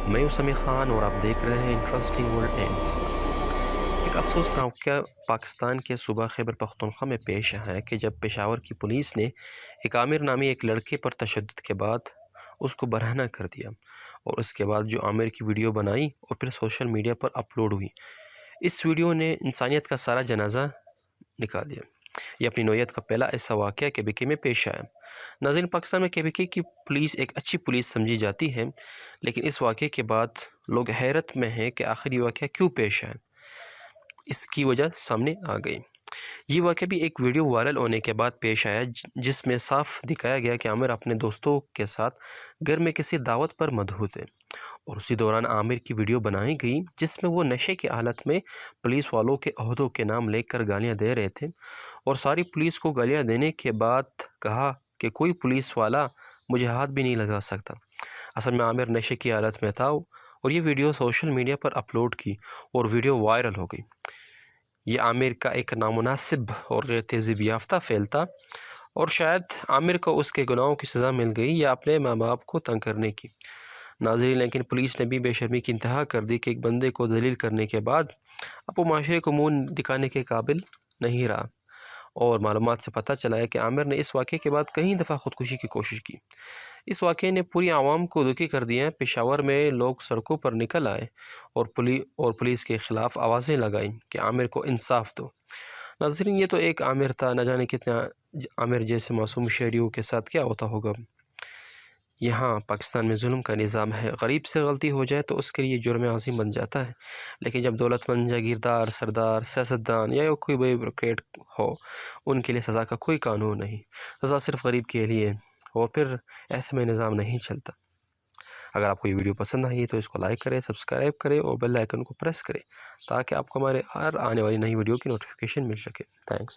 میں ہوں سمیع خان اور آپ دیکھ رہے ہیں انٹرسٹنگ ورلڈ اینڈ اسلام۔ ایک افسوسناک واقعہ پاکستان کے صوبہ خیبر پختونخوا میں پیش آیا ہے کہ جب پشاور کی پولیس نے ایک عامر نامی ایک لڑکے پر تشدد کے بعد اس کو برہنہ کر دیا، اور اس کے بعد جو عامر کی ویڈیو بنائی اور پھر سوشل میڈیا پر اپلوڈ ہوئی، اس ویڈیو نے انسانیت کا سارا جنازہ نکال دیا۔ یہ اپنی نوعیت کا پہلا ایسا واقعہ کے بی کے میں پیش آیا۔ ناظرین، پاکستان میں کے بی کے کی پولیس ایک اچھی پولیس سمجھی جاتی ہے، لیکن اس واقعے کے بعد لوگ حیرت میں ہیں کہ آخر یہ واقعہ کیوں پیش آیا۔ اس کی وجہ سامنے آ گئی۔ یہ واقعہ بھی ایک ویڈیو وائرل ہونے کے بعد پیش آیا جس میں صاف دکھایا گیا کہ عامر اپنے دوستوں کے ساتھ گھر میں کسی دعوت پر مدعو تھے، اور اسی دوران عامر کی ویڈیو بنائی گئی جس میں وہ نشے کی حالت میں پولیس والوں کے عہدوں کے نام لے کر گالیاں دے رہے تھے، اور ساری پولیس کو گالیاں دینے کے بعد کہا کہ کوئی پولیس والا مجھے ہاتھ بھی نہیں لگا سکتا۔ اصل میں عامر نشے کی حالت میں تھا، اور یہ ویڈیو سوشل میڈیا پر اپلوڈ کی اور ویڈیو وائرل ہو گئی۔ یہ عامر کا ایک نامناسب اور غیر تہذیب یافتہ فعل تھا، اور شاید عامر کو اس کے گناہوں کی سزا مل گئی یا اپنے ماں باپ کو تنگ کرنے کی۔ ناظرین، لیکن پولیس نے بھی بے شرمی کی انتہا کر دی کہ ایک بندے کو ذلیل کرنے کے بعد اب وہ معاشرے کو منہ دکھانے کے قابل نہیں رہا، اور معلومات سے پتہ چلا ہے کہ عامر نے اس واقعے کے بعد کئی دفعہ خودکشی کی کوشش کی۔ اس واقعے نے پوری عوام کو دکھی کر دیا۔ پشاور میں لوگ سڑکوں پر نکل آئے اور پولیس کے خلاف آوازیں لگائیں کہ عامر کو انصاف دو۔ ناظرین، یہ تو ایک عامر تھا، نہ جانے کتنے عامر جیسے معصوم شہریوں کے ساتھ کیا ہوتا ہوگا۔ یہاں پاکستان میں ظلم کا نظام ہے، غریب سے غلطی ہو جائے تو اس کے لیے جرم عظیم بن جاتا ہے، لیکن جب دولت مند جاگیردار، سردار، سیاستدان یا کوئی بڑی بیوروکریٹ ہو، ان کے لیے سزا کا کوئی قانون نہیں، سزا صرف غریب کے لیے، اور پھر ایسے میں نظام نہیں چلتا۔ اگر آپ کو یہ ویڈیو پسند آئی تو اس کو لائک کریں، سبسکرائب کریں اور بیل آئیکن کو پریس کریں تاکہ آپ کو ہمارے ہر آنے والی نئی ویڈیو کی نوٹیفیکیشن مل سکے۔ تھینکس۔